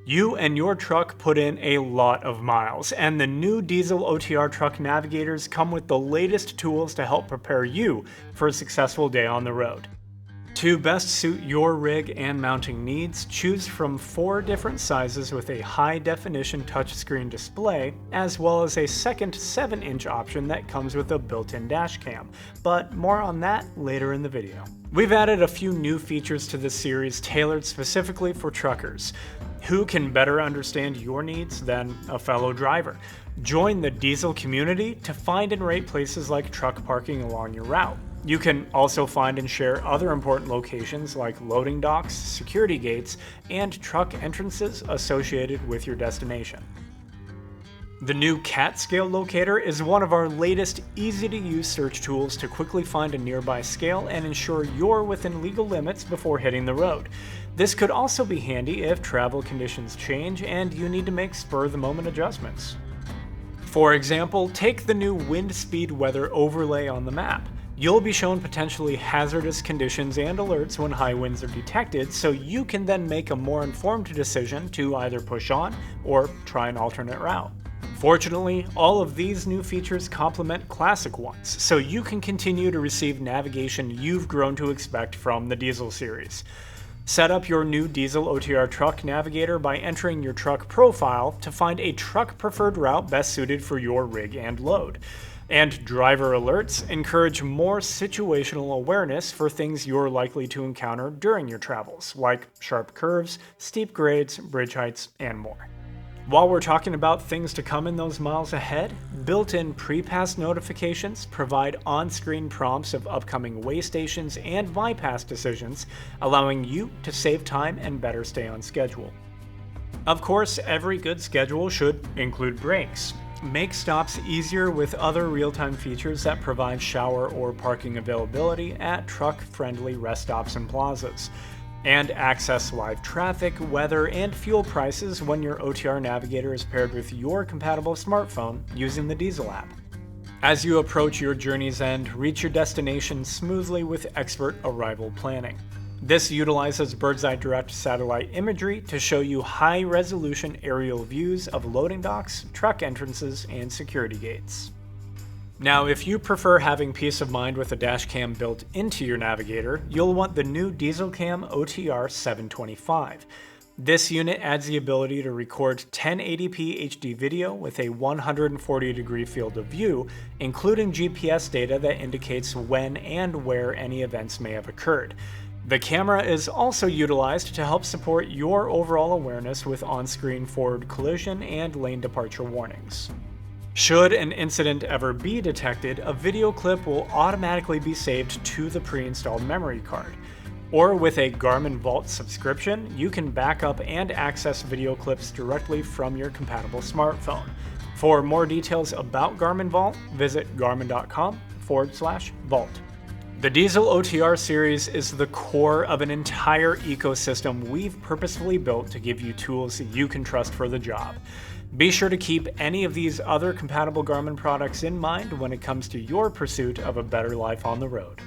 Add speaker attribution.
Speaker 1: You and your truck put in a lot of miles, and the new dēzl OTR truck navigators come with the latest tools to help prepare you for a successful day on the road. To best suit your rig and mounting needs, choose from 4 different sizes with a high-definition touchscreen display, as well as a second 7-inch option that comes with a built-in dash cam, but more on that later in the video. We've added a few new features to this series tailored specifically for truckers. Who can better understand your needs than a fellow driver? Join the dēzl community to find and rate places like truck parking along your route. You can also find and share other important locations like loading docks, security gates, and truck entrances associated with your destination. The new CAT scale locator is one of our latest easy-to-use search tools to quickly find a nearby scale and ensure you're within legal limits before hitting the road. This could also be handy if travel conditions change and you need to make spur-of-the-moment adjustments. For example, take the new wind speed weather overlay on the map. You'll be shown potentially hazardous conditions and alerts when high winds are detected, so you can then make a more informed decision to either push on or try an alternate route. Fortunately, all of these new features complement classic ones, so you can continue to receive navigation you've grown to expect from the dēzl series. Set up your new dēzl OTR truck navigator by entering your truck profile to find a truck-preferred route best suited for your rig and load. And driver alerts encourage more situational awareness for things you're likely to encounter during your travels, like sharp curves, steep grades, bridge heights, and more. While we're talking about things to come in those miles ahead, built-in pre-pass notifications provide on-screen prompts of upcoming way stations and bypass decisions, allowing you to save time and better stay on schedule. Of course, every good schedule should include breaks. Make stops easier with other real-time features that provide shower or parking availability at truck-friendly rest stops and plazas. And access live traffic, weather, and fuel prices when your OTR navigator is paired with your compatible smartphone using the dēzl app. As you approach your journey's end, reach your destination smoothly with expert arrival planning. This utilizes bird's-eye direct satellite imagery to show you high-resolution aerial views of loading docks, truck entrances, and security gates. Now, if you prefer having peace of mind with a dash cam built into your navigator, you'll want the new dēzlCam OTR 725. This unit adds the ability to record 1080p HD video with a 140-degree field of view, including GPS data that indicates when and where any events may have occurred. The camera is also utilized to help support your overall awareness with on-screen forward collision and lane departure warnings. Should an incident ever be detected, a video clip will automatically be saved to the pre-installed memory card. Or with a Garmin Vault subscription, you can back up and access video clips directly from your compatible smartphone. For more details about Garmin Vault, visit garmin.com/vault. The dēzl OTR series is the core of an entire ecosystem we've purposefully built to give you tools you can trust for the job. Be sure to keep any of these other compatible Garmin products in mind when it comes to your pursuit of a better life on the road.